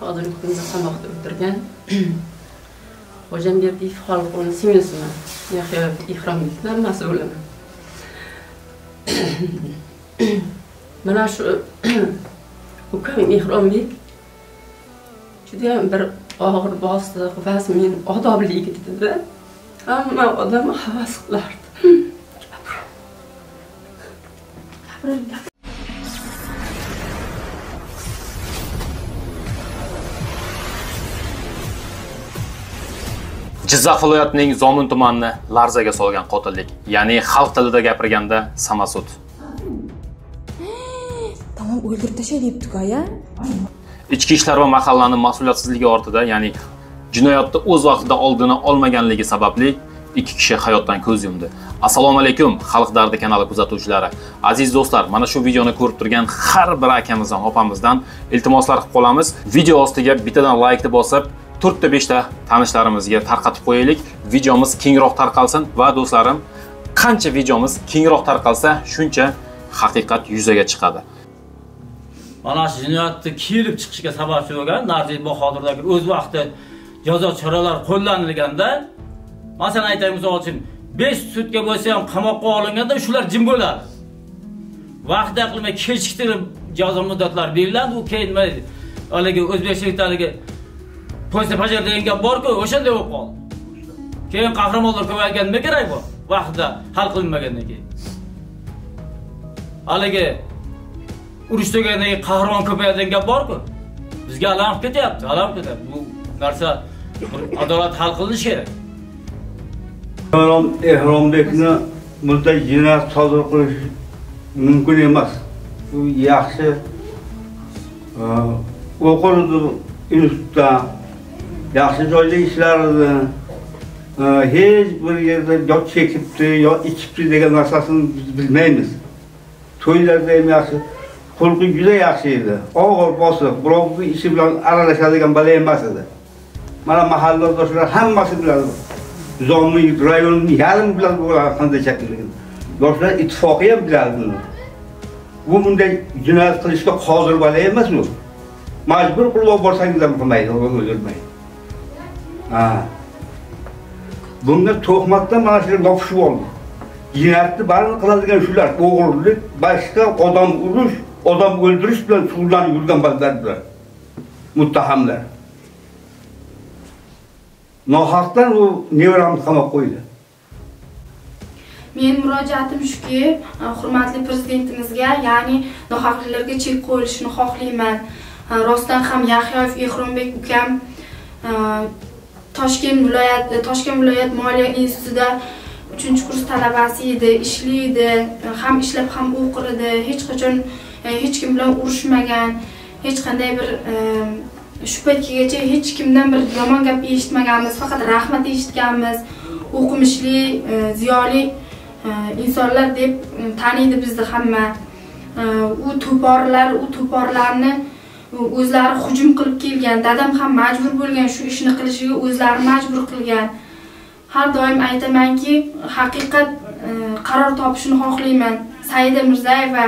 hozirgi kunda qamoqda o'tirgan Xo'jamberdiyev Xoliqovning singlisiman. Yahyo Ihromlikdan mas'ulaman. Mana shu ukam Ihrombek juda bir og'ir bosdi, ba'zi men odobli yigit edi. Hamma odam havas qilardi. Jizzax viloyatining Zomin tumanini larzaga solgan qotillik, ya'ni xalq tilida gapirganda samasud. Tamam, o'ldirib tashay debdi-ku, aya. Ichki ishlar va mahallaning mas'uliyatsizligi ortida, ya'ni jinoyatni o'z vaqtida oldini olmaganligi sababli 2 kishi hayotdan ko'z yumdi. Assalomu alaykum, Xalq dardi kanali kuzatuvchilari. Aziz do'stlar, mana shu videoni ko'rib turgan har bir akamizdan, opamizdan iltimoslar qilib qolamiz. Video ostiga bittadan like bosib, 4 ta 5 ta tanishlarimizga tarqatib qo'yaylik. Videomiz kengroq tarqalsin va do'stlarim, qancha videomiz kengroq tarqalsa, shuncha haqiqat yuzaga chiqadi. Mana shu jinoyatni kelib chiqishiga sababchi bo'lgan Narjiy Bahodurdagi o'z vaqti jazo choralari qo'llanilganda, masalan aytaylik, misol uchun 5 sutka bo'lsa ham qamoqqa olinganda shular jim bo'ladi. Vaqtda qilmay kechiktirib jazo muddatlari beriladi, u keyin haligi O'zbekistonliklarga poysa pajar degan gap bor-ku, o'shanda bo'lib qoldi. Keyin qahramonlar ko'paygan nima kerak bu? Vaqtida hal qilinmagandan keyin. Haligi urush degandan keyin qahramon ko'payadigan gap bor-ku. Bizga alam ketyapti, alam ketyapti. Bu narsa adolat hal qilinishi kerak. Ihrombekni bunday jinoyat sodir qilish mumkin emas. U yaxshi o'qirdi institutda, yaxshi joyda ishlardi. Hech bir yerda yo chekibdi, yo ichibdi degan narsasini biz bilmaymiz. To'ylarda ham yaxshi, xulqi juda yaxshi edi. Og'ir bosiq, birovning ishi bilan aralashadigan bola emas edi. Mana mahalladoshlar hammasi biladi. Zomin rayonining yarim bilan bo'lgan qanday shaklligini. Yoshlar ittifoqi ham biladi buni. Bu bunday jinoyat qilishga hozir bola emas u. Majbur qilib borsangiz ham qilmaydi, o'ldirmaydi. Bunga tuhmatdan mana shu yopishib oldi. Jinoyatni barini qiladigan shular, o'g'irlik, boshqa odam urush, odam o'ldirish bilan shug'ullanib yurgan bolalar, muttahamlar. Nohaqdan u nevramni qamoqqa qo'ydi. Men murojaatim shuki, hurmatli prezidentimizga, ya'ni nohaqliklarga chek qo'yilishini xohlayman. Rostdan ham Yahyo Ihrombek ukam Toshkent viloyat moliya institutida 3-kurs talabasi edi, ishlaydi, ham ishlab ham o'qirdi, hech qachon hech kim bilan urushmagan, hech qanday bir shu paytgacha hech kimdan bir yomon gap eshitmaganmiz, faqat rahmat eshitganmiz. O'qimishli, ziyoli insonlar deb taniydi bizni hamma. U to'porlarni o'zlari hujum qilib kelgan. Dadam ham majbur bo'lgan shu ishni qilishiga, o'zlari majbur qilgan. Har doim aytamanki, haqiqat qaror topishini xohlayman. Saida Mirzayeva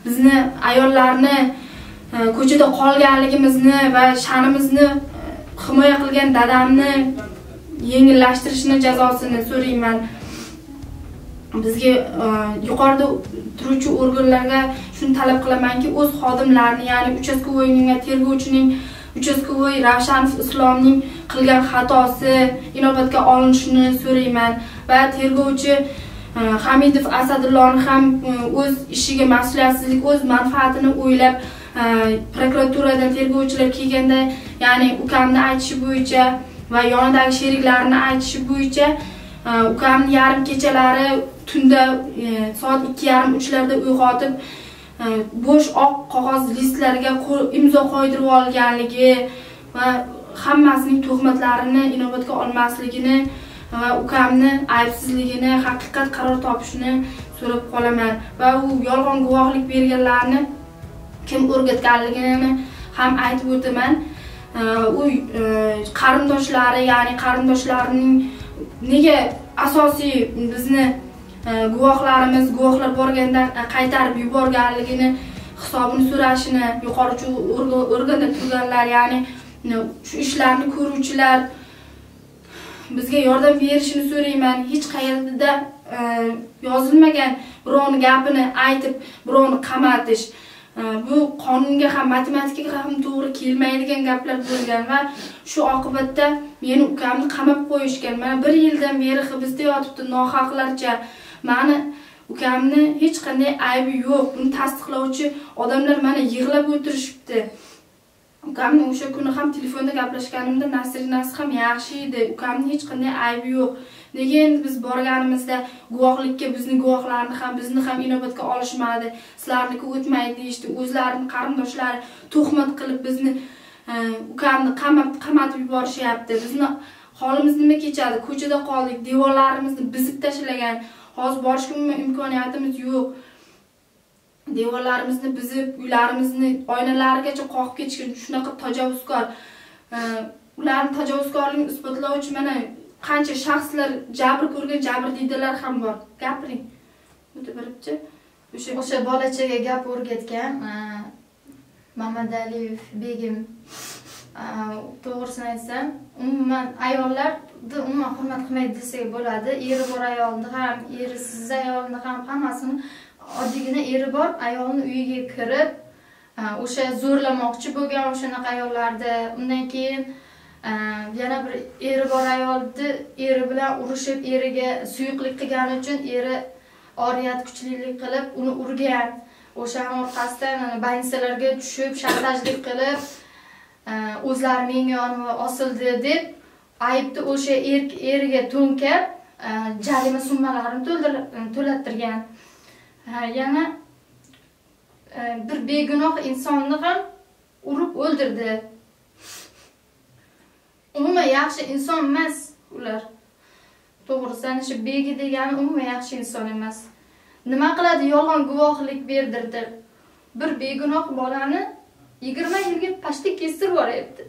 bizni ayollarni ko'chada qolganligimizni va sha'nimizni himoya qilgan dadamni yengillashtirishni jazosini so'rayman. Bizga yuqorida turuvchi organlarga shuni talab qilamanki, o'z xodimlarini, ya'ni uchastkovoyning, tergovchining, uchastkovoy Ravshanov Islomning qilgan xatosi inobatga olinishini so'rayman va tergovchi Hamidov Asadullohni ham o'z ishiga mas'uliyatsizlik, o'z manfaatini o'ylab prokuraturadan tergovchilar kelganda, ya'ni ukamni aytishi bo'yicha va yonidagi sheriklarini aytishi bo'yicha ukamni yarim kechalari tunda soat 2:30-3larda uyg'otib bo'sh oq qog'oz listlarga imzo qo'ydirib olganligi va hammasining tuhmatlarini inobatga olmasligini va ukamni aybsizligini, haqiqat qaror topishini so'rab qolaman va u yolg'on guvohlik berganlarni kim o'rgatganligini ham aytib o'taman. U qarindoshlari, ya'ni qarindoshlarining nega asosiy bizni guvohlar borganda qaytarib yuborganligini hisobini so'rashini yuqorichi organda turganlar, ya'ni shu ishlarni ko'ruvchilar bizga yordam berishini so'rayman. Hech qayerda yozilmagan birovning gapini aytib, birovni qamatish. Bu qonunga ham, matematikaga ham to'g'ri kelmaydigan gaplar bo'lgan va shu oqibatda meni ukamni qamab qo'yishgan. Mana 1 yildan beri hibsda yotibdi nohaqlarcha. Mani ukamni hech qanday aybi yo'q. Buni tasdiqlovchi odamlar mana yig'lab o'tirishibdi. Ukamni o'sha kuni ham telefonda gaplashganimda Nasrinasi ham yaxshi edi. Ukamni hech qanday aybi yo'q. Nega endi biz borganimizda guvohlikka bizni guvohlarni ham, bizni ham inobatga olishmadi. Sizlarniki o'tmaydi deyishdi. O'zlarining qarindoshlari tuhmat qilib bizni ukamni qamatib yuborishyapti. Bizni holimiz nima kechadi? Ko'chada qoldik, devorlarimizni buzib tashlagan. Hozir borishga imkoniyatimiz yo'q. Devorlarimizni buzib, uylarimizni oynalarigacha qoqib ketishgan shunaqa tajovuzkor. Ularning tajovuzkorligini isbotlovchi mana qancha shaxslar jabr ko'rgan jabrdiydalar ham bor. Gapiring. O'tibiribchi. O'sha bolachaga gap o'rgatgan Mamadaliyev begim. To'g'risini aytsam, umuman ayollarni umuman hurmat qilmaydi desak bo'ladi. Eri bor ayolni ham, erisiz ayolni ham hammasini oddiygina eri bor ayolni uyiga kirib, o'sha zo'rlamoqchi bo'lgan o'shanaqa ayollarni. Undan keyin yana bir eri bor ayolni eri bilan urushib, eriga suyuqlik qilgani uchun eri oriyat kuchlilik qilib uni urgan. O'shaning orqasidan больницаlarga tushib, shantajlik qilib, o'zlari menga yonib osildi deb aybni o'sha eriga to'nkab, jarima summalarini to'lattirgan. Yana bir begunoh insonni ham urib o'ldirdi. Umuman yaxshi inson emas ular. To'g'risi, ana shu begi degani umuman yaxshi inson emas. Nima qiladi? Yolg'on guvohlik berdirdi. Bir begunoh bolani 20 yilga pashta kestirib yuboryapti.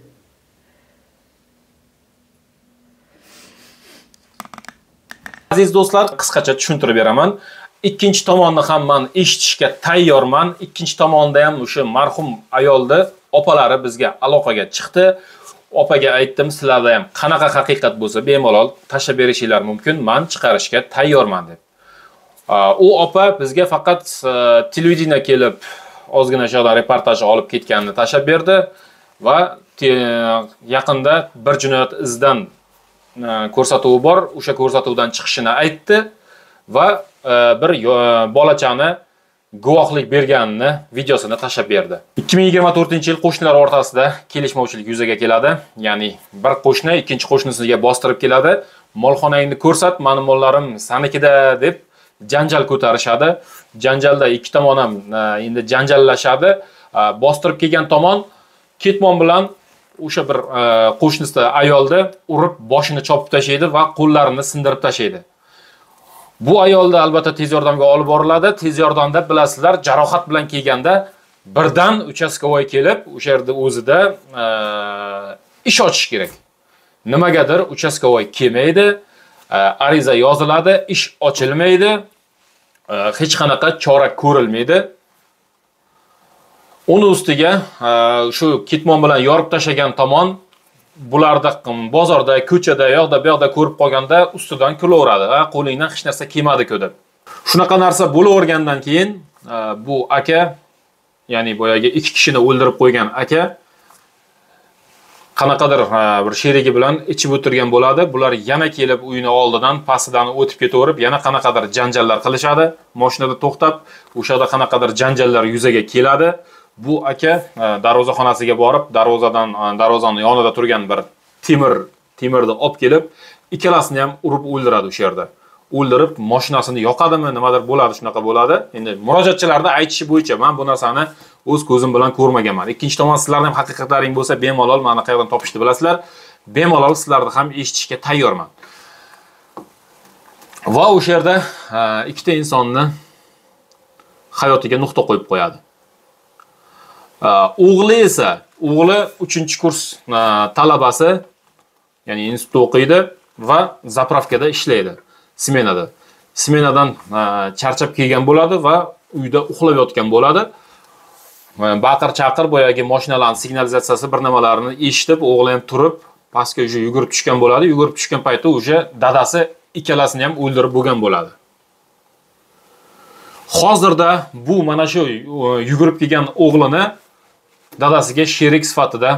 Aziz do'stlar, qisqacha tushuntirib beraman. Ikkinchi tomonni ham men eshitishga tayyorman. Ikkinchi tomonda ham o'sha marhum ayolni opalari bizga aloqaga chiqdi. Opaga aytdim, sizlarda ham qanaqa haqiqat bo'lsa bemalol tashlab berishinglar mumkin, men chiqarishga tayyorman deb. U opa bizga faqat televideniya kelib ozgina shoda reportaj olib ketganini tashlab berdi va yaqinda bir jinoyat izidan ko'rsatuvi bor, o'sha ko'rsatuvdan chiqishini aytdi va bir bolachani guvohlik berganini videosini tashlab berdi. 2024-yil qo'shnilar o'rtasida kelishmovchilik yuzaga keladi. Ya'ni bir qo'shni ikkinchi qo'shnisiga bostirib keladi. Molxonangni ko'rsat, meni mollarim sanikida deb janjal ko'tarishadi. Janjalda ikki tomon ham endi janjallashadi. Bostirib kelgan tomon ketmon bilan o'sha bir qo'shnisi ayolni urib boshini chopib tashlaydi va qo'llarini sindirib tashlaydi. Bu ayolni albatta tez yordamga olib boriladi. Tez yordamda bilasizlar, jarohat bilan kelganda birdan uchastkovoy kelib, o'sha yerda o'zida ish ochish kerak. Nimagadir uchastkovoy kelmaydi, ariza yoziladi, ish ochilmaydi, hech qanaqa chora ko'rilmaydi. Uni ustiga shu ketmon bilan yorib tashlagan tomon bularda bozorda, ko'chada, yoqda, bu yoqda ko'rib qolganda ustidan kulaveradi. Qo'lingdan hech narsa kelmadi-ku deb. Shunaqa narsa bo'lavergandan keyin bu aka, ya'ni boyagi ikki kishini o'ldirib qo'ygan aka qanaqadir bir sherigi bilan ichib o'tirgan bo'ladi. Bular yana kelib uyini oldidan pastidan o'tib ketaverib, yana qanaqadir janjallar qilishadi. Mashinada to'xtab, o'sha yerda qanaqadir janjallar yuzaga keladi. Bu aka darvozaxonasiga borib, darvozani yonida turgan bir temirni olib kelib, ikkalasini ham urib o'ldiradi o'sha yerda. O'ldirib, mashinasini yoqadimi, nimadir bo'ladi, shunaqa bo'ladi. Endi murojaatchilarning aytishi bo'yicha men bu narsani o'z ko'zim bilan ko'rmaganman. Ikkinchi tomon sizlarning ham haqiqatlaring bo'lsa, bemalol meni qayerdan topishni bilasizlar. Bemalol sizlarni ham eshitishga tayyorman. Va o'sha yerda ikkita insonni hayotiga nuqta qo'yib qo'yadi. O'g'li esa, o'g'li 3-kurs talabasi, ya'ni institutda o'qiydi va zapravkada ishlaydi, smenada. Smenadan charchab kelgan bo'ladi va uyda uxlab yotgan bo'ladi. baqir-chaqir boyagi mashinalarning signalizatsiyasi bir nimalarini eshitib, o'g'li ham turib, pastga yugurib tushgan bo'ladi. Yugurib tushgan paytda o'sha dadasi ikkalasini ham o'ldirib bo'lgan bo'ladi. Hozirda bu mana shu yugurib kelgan o'g'lini dadasiga sherik sifatida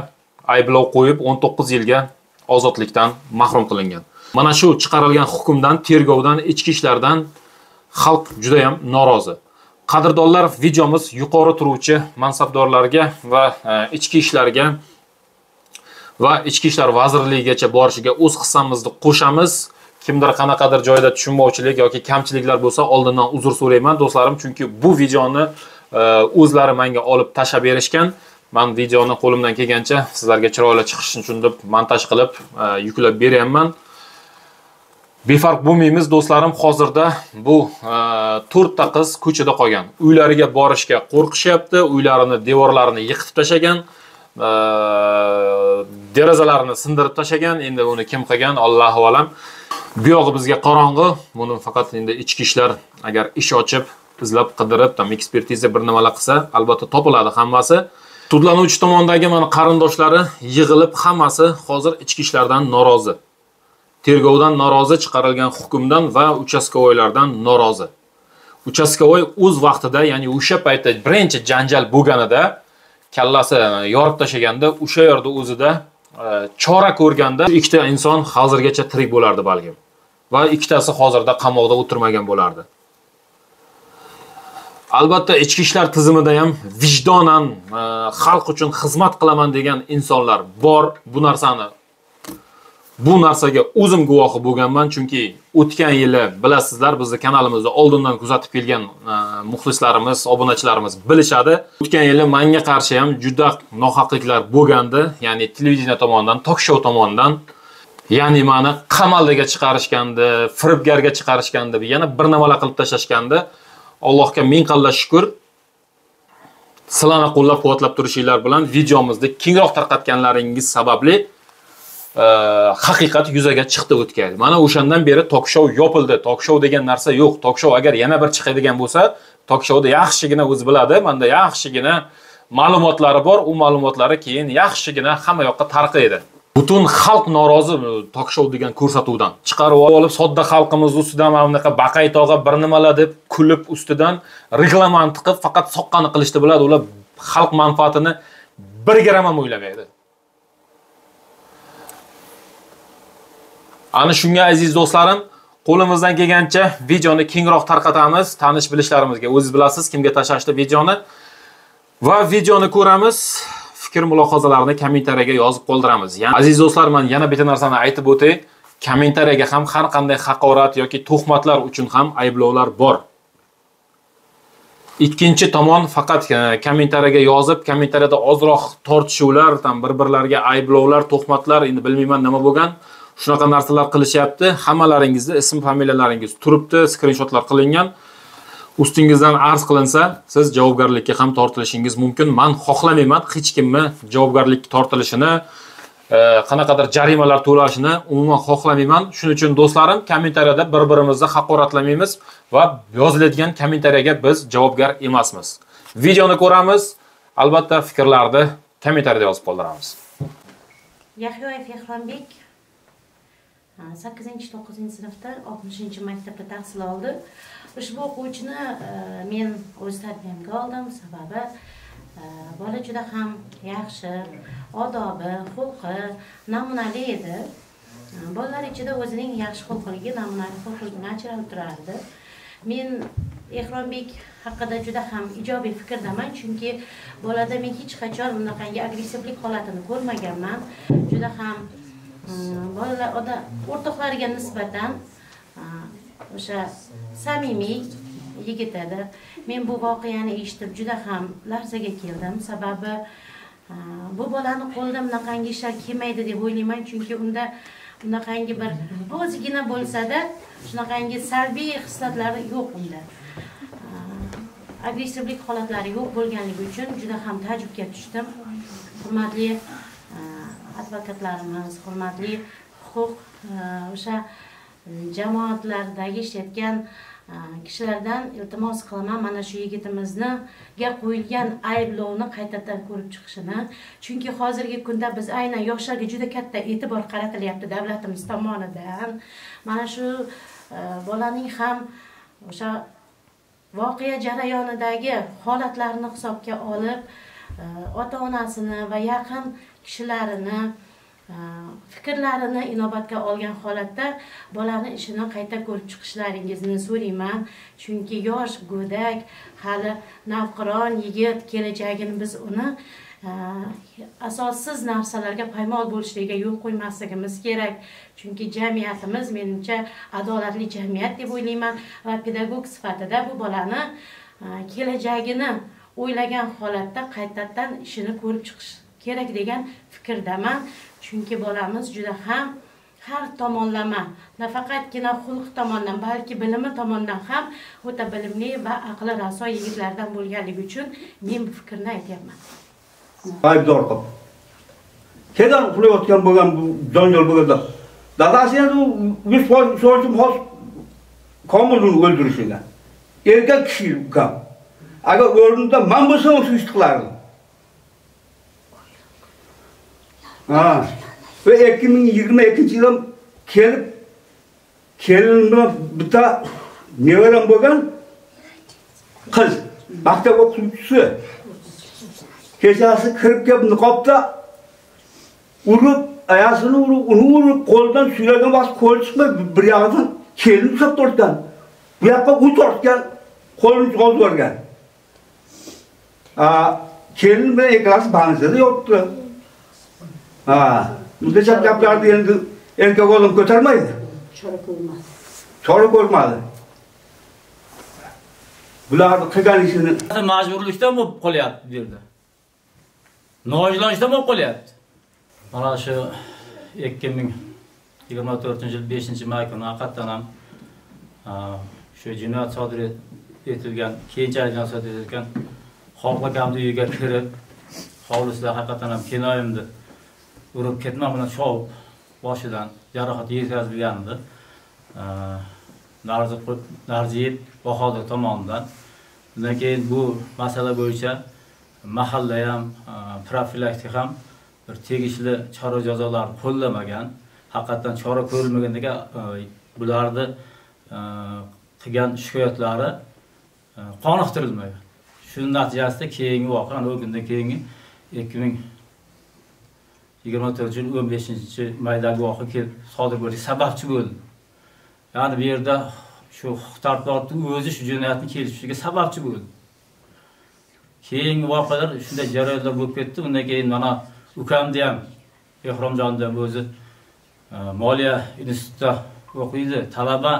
ayblov qo'yib 19 yilga ozodlikdan mahrum qilingan. Mana shu chiqarilgan hukmdan, tergovdan, ichki ishlardan xalq juda ham norozi. Qadrdonlar, videomiz yuqori turuvchi mansabdorlarga va ichki ishlarga va ichki ishlar vazirligigacha borishiga o'z hissamizni qo'shamiz. Kimdir qanaqadir joyda tushunmovchilik yoki kamchiliklar bo'lsa, oldindan uzr so'rayman do'stlarim, chunki bu videoni o'zlari menga olib tashab berishgan. Men videoni qo'limdan kelgancha sizlarga chiroyli chiqishini uchun deb montaj qilib yuklab beryapman. Befarq bo'lmaymiz do'stlarim, hozirda bu 4 ta qiz ko'chada qolgan. Uylariga borishga qo'rqishyapti, uylarini, devorlarini yiqitib tashagan, derazalarini sindirib tashagan. Endi uni kim qilgan, Allohu alam. Bu yog'i bizga qorong'i. Buni faqat endi ichki ishlar agar ish ochib, izlab qidirib, tam ekspertiza bir nimalar qilsa, albatta topiladi hammasi. Sudlanuvchi tomondagi mana qarindoshlari yig'ilib hammasi hozir ichki ishlardan norozi. Tergovdan norozi, chiqarilgan hukmdan va uchastkovoylardan norozi. Uchastkovoy o'z vaqtida, ya'ni o'sha paytda birinchi janjal bo'lganida kallasi yorib tashaganda, o'sha yerda o'zida chora ko'rganda ikkita inson hozirgacha tirik bo'lardi balkim. Va ikkitasi hozirda qamoqda o'tirmagan bo'lardi. Albatta ichki ishlar tizimida ham vijdonan xalq uchun xizmat qilaman degan insonlar bor. Bu narsaga o'zim guvohi bo'lganman, chunki o'tgan yili bilasizlar, bizning kanalimizda oldindan kuzatib kelgan muxlislarimiz, obunachilarimiz bilishadi. O'tgan yili menga qarshi ham juda nohaqliklar bo'lgandi, ya'ni televideniya tomonidan, tok-shou tomonidan, ya'ni meni qamaldaga chiqarishgandi, firibgarga chiqarishgandi, yana bir nimalar qilib tashlashgandi. Allohga ming qalla shukr. Sizlarni qo'llab-quvvatlab turishinglar bilan videomizni kengroq tarqatganlaringiz sababli haqiqat yuzaga chiqdi o'tgan. Mana o'shandan beri tok-shou yopildi. Tok-shou degan narsa yo'q. Tok-shou agar yana bir chiqadigan bo'lsa, tok-shouda yaxshigina o'zi biladi. Menda yaxshigina ma'lumotlari bor. U ma'lumotlari keyin yaxshigina hamma yoqqa tarqaydi. Butun xalq norozi tok-shou degan ko'rsatuvdan. Chiqarib olib sodda xalqimiz ustidan mana bunaqa baqay tog'a bir nimalar deb kulib ustidan reglament qilib faqat soqqani qilishni biladi. Ular xalq manfaatini bir gram ham o'ylamaydi. Ana shunga aziz do'stlarim, qo'limizdan kelgancha videoni kengroq tarqatamiz, tanish bilishlarimizga. O'zingiz bilasiz kimga tashlashdi videoni. Va videoni ko'ramiz, fikr mulohazalarni kommentariyaga yozib qoldiramiz. Yani, aziz do'stlar, men yana bitta narsani aytib o'tay. Kommentariyaga ham har qanday haqorat yoki tuhmatlar uchun ham ayblovlar bor. Ikkinchi tomon faqat kommentariyaga yozib, kommentariyada ozroq tortishuvlar, bir-birlariga ayblovlar, tuhmatlar, endi bilmayman nima bo'lgan. Shunaqa narsalar qilishyapti. Hammalaringizda ism, familiyalaringiz turibdi, skrinshotlar qilingan. Ustingizdan arz qilinsa, siz javobgarlikka ham tortilishingiz mumkin. Men xohlamayman hech kimni javobgarlikka tortilishini, qanaqadir jarimalar to'lashini umuman xohlamayman. Shuning uchun do'stlarim, kommentariyada bir-birimizni haqoratlamaymiz va yoziladigan kommentariyaga biz javobgar emasmiz. Videoni ko'ramiz, albatta fikrlarni kommentariyada yozib qoldiramiz. Yahyoyev Ehronbek 8-9 sinfda 60-maktabda tahsil oldi. Ushbu o'quvchini men o'z tarbiyamga oldim, sababi bola juda ham yaxshi, odobi, xulqi, namunali edi. Bolalar ichida o'zining yaxshi xulqligi, namunali xulqligini ajralib turardi. Men Ehronbek haqida juda ham ijobiy fikrdaman, chunki bolada men hech qachon bunaqangi agressivlik holatini ko'rmaganman. Juda ham bolalar o'rtoqlariga nisbatan o'sha samimiy yigit edi. Men bu voqeani eshitib juda ham larzaga keldim, sababi bu bolani qo'lida bunaqangi ishlar kelmaydi deb o'ylayman, chunki unda bunaqangi bir ozgina bo'lsa-da shunaqangi salbiy hislatlari yo'q unda. Agressivlik holatlari yo'q bo'lganligi uchun juda ham ta'jubga tushdim. Hurmatli advokatlarimiz, hurmatli huquq o'sha jamoatlardagi ishlayotgan kishilardan iltimos qilaman mana shu yigitimizga qo'yilgan ayblovni qaytadan ko'rib chiqishini. Chunki hozirgi kunda biz aynan yoshlarga juda katta e'tibor qaratilyapti davlatimiz tomonidan. Mana shu bolaning ham o'sha voqea jarayonidagi holatlarni hisobga olib, ota-onasini va yaqin kishilarini fikrlarini inobatga olgan holatda bolani ishini qayta ko'rib chiqishlaringizni so'rayman. Chunki yosh go'dak, hali navqiron yigit kelajagini biz uni asossiz narsalarga paymol bo'lishligiga yo'l qo'ymasligimiz kerak. Chunki jamiyatimiz menimcha adolatli jamiyat deb o'ylayman va pedagog sifatida bu bolani kelajagini o'ylagan holatda qaytadan ishini ko'rib chiqish kerak degan fikrdaman. Chunki bolamiz juda ham har tomonlama, nafaqatgina xulq tomonidan, balki bilimi tomonidan ham o'ta bilimli va aqli raso yigitlardan bo'lganligi uchun men bu fikrni aytyapman. Aybdor qilib. Kedan uxlayotgan bo'lgan bu jonjol bo'lganda, dadasi ham 100% so'rashim xos Komilni o'ldirishiga. Erkak kishi ukam. Agar o'rnida men bo'lsam shu ish qilardim. Ve 2022 yılım kelib kelinimni bitta nevaram bo'lgan qiz, maktab o'qituvchisi. Kechasi kirib kelib niqobda urib, ayasini urib, qo'ldan suylagan vaqt qo'li chiqmay bir yog'idan kelin ushlab tortgan. Bu yoqqa u tortgan, qo'lini cho'zib yuborgan. Kelin bilan ikkalasi banizada yotdi. Bunday gaplarni endi erkak odam ko'tarmaydi. Chora ko'rmadi. Bularni qilgan ishini majburlikdan bo'lib qolyapti bu yerda. Noilojdan bo'lib qolyapti. Mana shu 2024-yil 5-may kuni haqiqatan ham shu jinoyat sodir etilgan, keyinchalik sodir etilgan xohlagan uyiga kirib, hovlisida haqiqatan ham kinoyimdi. Urib ketmam bilan shovib boshidan jarohat yetkazilgandi. Narziyev Bahodir tomonidan. Undan keyin bu masala bo'yicha mahalla ham, profilaktika ham bir tegishli chora jazolar qo'llamagan, haqiqatan chora ko'rilmagandagi bularni qilgan shikoyatlari qoniqtirilmagan. Shuning natijasida keyingi voqea, o'sha kundan keyingi 2024-yil 15-maydagi voqea kelib sodir bo'lishiga sababchi bo'ldi. Ya'ni bu yerda shu huquq-tartibotning o'zi shu jinoyatni kelishiga sababchi bo'ldi. Keyingi voqealar shunday jarayonlar bo'lib ketdi. Undan keyin mana ukamni ham, Ehromjonni ham o'zi Moliya institutida o'qiydi, talaba,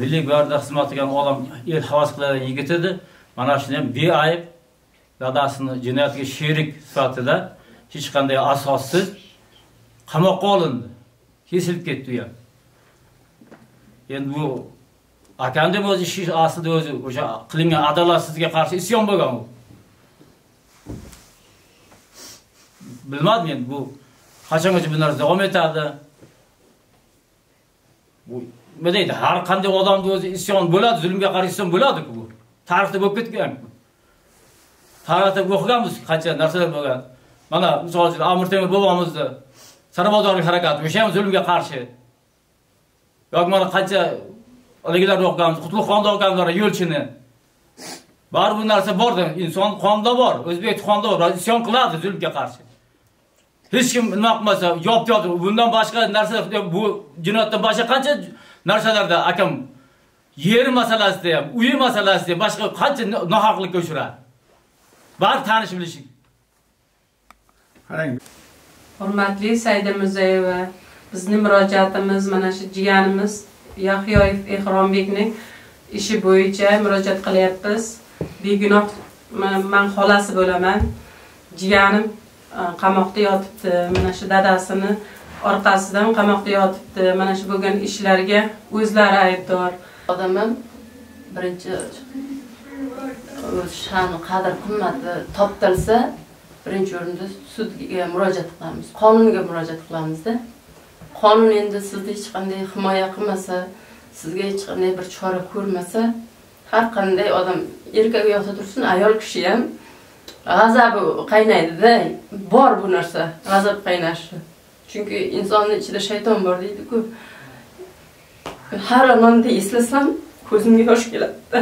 Milliy gvardiya xizmatiga odam el havas qiladigan yigit edi. Mana shuni ham beayb dadasini jinoyatga sherik sifatida hech qanday asossiz qamoqqa olindi. Kesilib ketdi u ham. Endi bu akamning o'zi ish aslida o'zi o'sha qilingan adolatsizlikka qarshi isyon bo'lgan u. Bilmadim endi bu qachongacha bu narsa davom etadi. Bu nima deydi? Har qanday odamning o'zi isyon bo'ladi, zulmga qarshi isyon bo'ladi-ku bu. Tarixda bo'lib ketgan. Tarixda o'qiganmiz qancha narsalar bo'lgan. Mana misol uchun Amir Temur bobomizni sarabozorlik harakati, o'sha ham zulmga qarshi. Yo'q, mana qancha oligilar o'qiganmiz, Qutlug'xonda o'qiganlar yo'lchini. Bari bu narsa bordi, inson qonida bor, o'zbek qonida bor, isyon qiladi zulmga qarshi. Hech kim nima qilmasa, yop-yop bundan boshqa narsalar, bu jinoyatdan boshqa qancha narsalarda akam yer masalasida ham, uy masalasida ham boshqa qancha nohaqlikka uchradi. Bari tanish bilishing. Qarang. Hurmatli Saida Mirziyoyeva, bizning murojaatimiz mana shu jiyanimiz Yahyoyev Ehrombekning ishi bo'yicha murojaat qilyapmiz. Begunoh men xolasi bo'laman. Jiyanim qamoqda yotibdi. Mana shu dadasini orqasidan qamoqda yotibdi. Mana shu bo'lgan ishlarga o'zlari aybdor. Odamim birinchi sha'ni qadr qimmati toptalsa, birinchi o'rinda sudga murojaat qilamiz. Qonunga murojaat qilamizda. Qonun endi sizni hech qanday himoya qilmasa, sizga hech qanday bir chora ko'rmasa, har qanday odam erkak yoqda tursin, ayol kishi ham g'azabi qaynaydi-da, bor bu narsa, g'azab qaynashi. Chunki insonning ichida shayton bor deydi-ku. Har onamda eslasam, ko'zimga yosh keladi.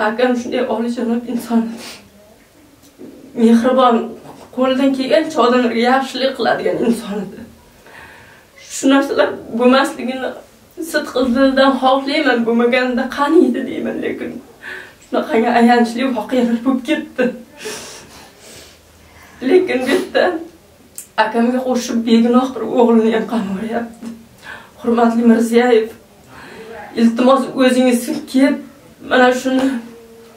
Akam shunday olijanob inson. Mehribon, qo'lidan kelgancha odamlarga yaxshilik qiladigan inson edi. Shu narsalar bo'lmasligini sidqi dildan xohlayman, bo'lmaganda qani edi deyman, lekin shunaqangi ayanchli voqealar bo'lib ketdi. Lekin bitta akamga qo'shib begunoh bir o'g'lini ham qamaryapti. Hurmatli Mirziyoyev, iltimos o'zingiz kelib mana shuni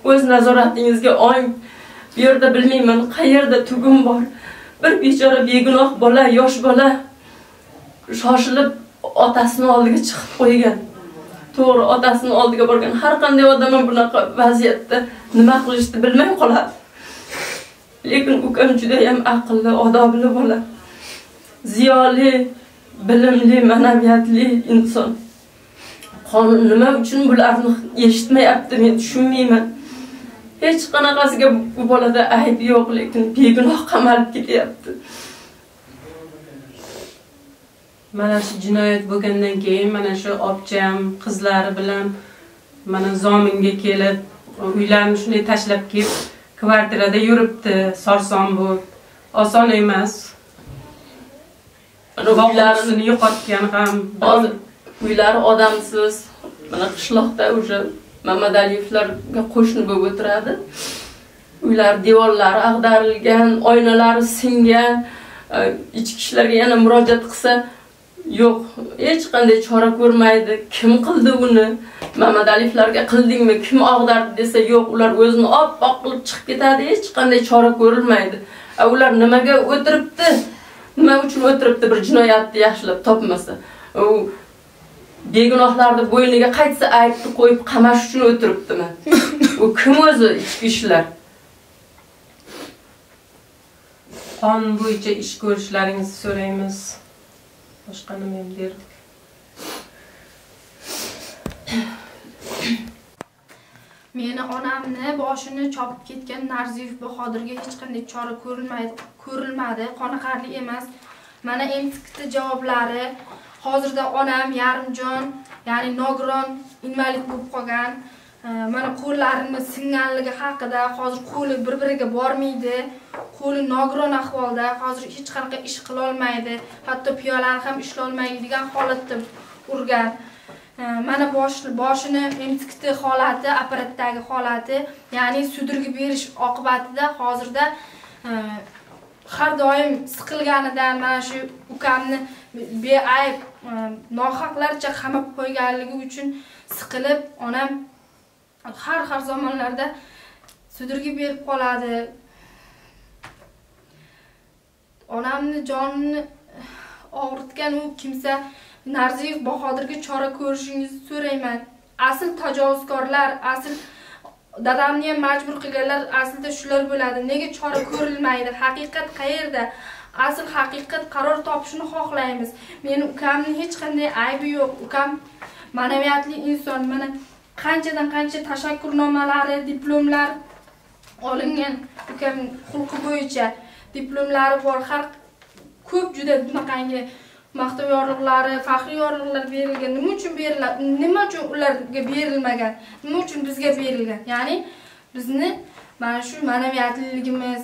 o'z nazoratingizga oling. Bu yerda bilmayman qayerda tugum bor. Bir bechora begunoh bola, yosh bola shoshilib otasini oldiga chiqib qo'ygan. To'g'ri, otasini oldiga borgan. Har qanday odam bunaqa vaziyatda nima qilishni bilmay qoladi. Lekin ukam juda ham aqlli, odobli bola. Ziyoli, bilimli, ma'naviyatli inson. Qonun nima uchun bularni eshitmayapti, men tushunmayman. Hech qanaqasiga bu bolada ayb yo'q, lekin begunoh qamalib ketyapti. Mana shu jinoyat bo'lgandan keyin mana shu opcham qizlari bilan mana zominga kelib, uylarni shunday tashlab kelib, kvartirada yuribdi. Sarson bu. Oson emas. Uylarini yo'qotgan ham, hozir uylari odamsiz. Mana qishloqda o'sha Mamadaliyevlarga qo'shni bo'lib o'tiradi. Uylar devorlari ag'darilgan, oynalari singan. Ichki ishlarga yana murojaat qilsa, yo'q, hech qanday chora ko'rmaydi. Kim qildi uni? Mamadaliyevlarga qildingmi? Kim ag'dardi desa, yo'q, ular o'zini oppoq qilib chiqib ketadi. Hech qanday chora ko'rilmaydi. Ular nimaga o'tiribdi? Nima uchun o'tiribdi bir jinoyatni yaxshilab topmasa? U begunohlarni bo'yniga qaytsa aybni qo'yib qamash uchun o'tiribdimi? U kim o'zi ichki ishlar? Qonun bo'yicha ish ko'rishlaringizni so'raymiz. Boshqa nima ham derdik? Meni onamni boshini chopib ketgan Narziyev Bahodirga hech qanday chora ko'rilmadi, qoniqarli emas. Mana MTKT javoblari. Hozirda onam yarimjon, ya'ni nogiron, invalid bo'lib qolgan. Mana qo'llarini singanligi haqida, hozir qo'li bir-biriga bormaydi. Qo'li nogiron ahvolda, hozir hech qanaqa ish qila olmaydi. Hatto piyolani ham ishlay olmaydigan holatda urgan. Mana boshini MTKT holati, apparatdagi holati, ya'ni sudraga berish oqibatida hozirda har doim siqilganidan mana shu ukamni beayb nohaqlarcha qamab qo'yganligi uchun siqilib, onam har zamonlarda sudraga berib qoladi. Onamni jonini og'ritgan u kimsa Narziyev Bahodirga chora ko'rishingizni so'rayman. Asl tajovuzkorlar, asl dadamni ham majbur qilganlar aslida shular bo'ladi. Nega chora ko'rilmaydi? Haqiqat qayerda? Asl haqiqat qaror topishini xohlaymiz. Meni ukamning hech qanday aybi yo'q. Ukam ma'naviyatli inson. Mana qanchadan qancha tashakkurnomalari, diplomlar olingan ukam xulqi bo'yicha diplomlari bor. Har ko'p juda bunaqangi maqtov yorliqlari, faxriy yorliqlar berilgan. Nima uchun beriladi? Nima uchun ularga berilmagan? Nima uchun bizga berilgan? Ya'ni bizni mana shu ma'naviyatliligimiz,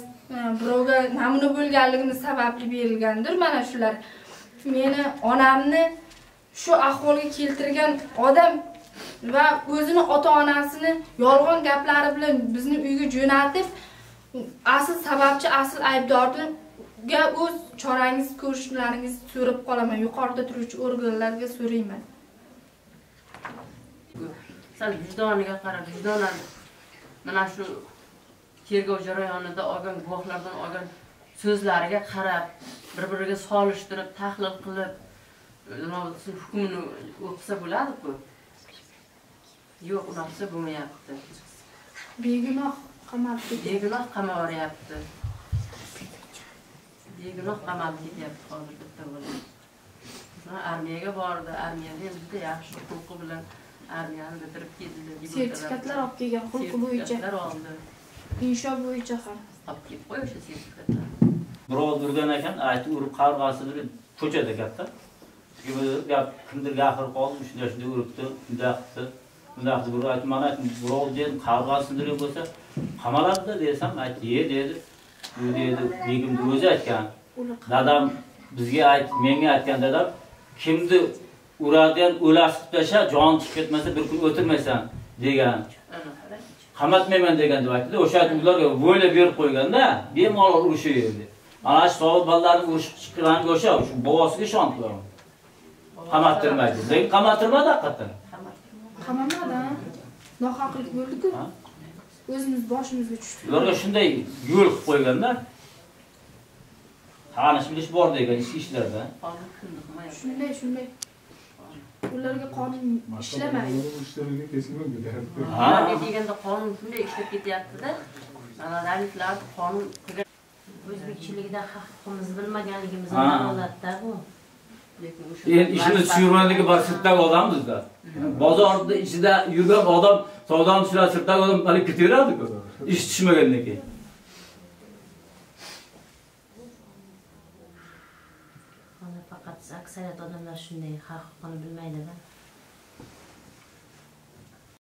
birovga namuna bo'lganligimiz sababli berilgandir mana shular. Meni onamni shu ahvolga keltirgan odam va o'zini ota-onasini yolg'on gaplari bilan bizni uyga jo'natib, asl sababchi, asl aybdorni o'z chorangiz ko'rishlaringizni so'rab qolaman. Yuqorida turuvchi organlarga so'rayman. Sal vijdoniga qarab, vijdonan mana shu tergov jarayonida olgan guvohlardan olgan so'zlariga qarab, bir-biriga solishtirib, tahlil qilib, hukmini o'qisa bo'ladi-ku. Yo'q, unaqasi bo'lmayapti. Begunoh qamalib begunoh qamavyapti. Begunoh qamalib ketyapti hozir bitta bola. armiyaga bordi. Armiyada juda yaxshi huquqi bilan armiyani bitirib keldi. Sertifikatlar olib kelgan huquqi bo'yicha. Sertifikatlar oldi. Insho bo'yicha ham. Olib kelib qo'y o'sha sertifikatlar. Birov urgan ekan, aytib urib qarg'asidir ko'chada katta. Gap kimdir gapirib qoldi, shunday uribdi, shunday qildi. Bunday qilib urib aytdi, mana birov dedi qarg'asidir bo'lsa, qamaladi desam, aytdi, dedi. Bu dedi, begimni o'zi aytgan. Dadam bizga menga aytgan dadam, kimni uradigan o'lasib tasha, jon chiqib ketmasa bir kun o'tirmaysan degan. Qamatmayman degan deb aytdi. O'sha ularga vo'yla berib qo'yganda, bemalol urushyapti. Ana shu sovet bolalarning urushib chiqqaniga o'sha bobosiga ishondilar. Qamattirmaydi. Lekin qamattirmadi haqiqatan. Qamamadi. Nohaqlik bo'ldi-ku. O'zimiz boshimizga tushdi. Ularga shunday yo'l qilib qo'yganda, tanish bilish bor degan ishlarda. Shunday. Ularga qonun ishlamaydi. Ha, deganda qonun shunday ishlab ketyapti-da. Ana davlatlar qonun qilgan O'zbekchilikda huquqimizni bilmaganligimizdan holatda bu. Endi ishimiz tushirmanligi bor sirtdagi odammiz-da. Bozorda ichida yurgan odam, savdoni tushirib sirtdagi odam hali ketaveradi-ku. Ish tushmagandan keyin. Faqat aksariyat odamlar shunday huquqini bilmaydi-da.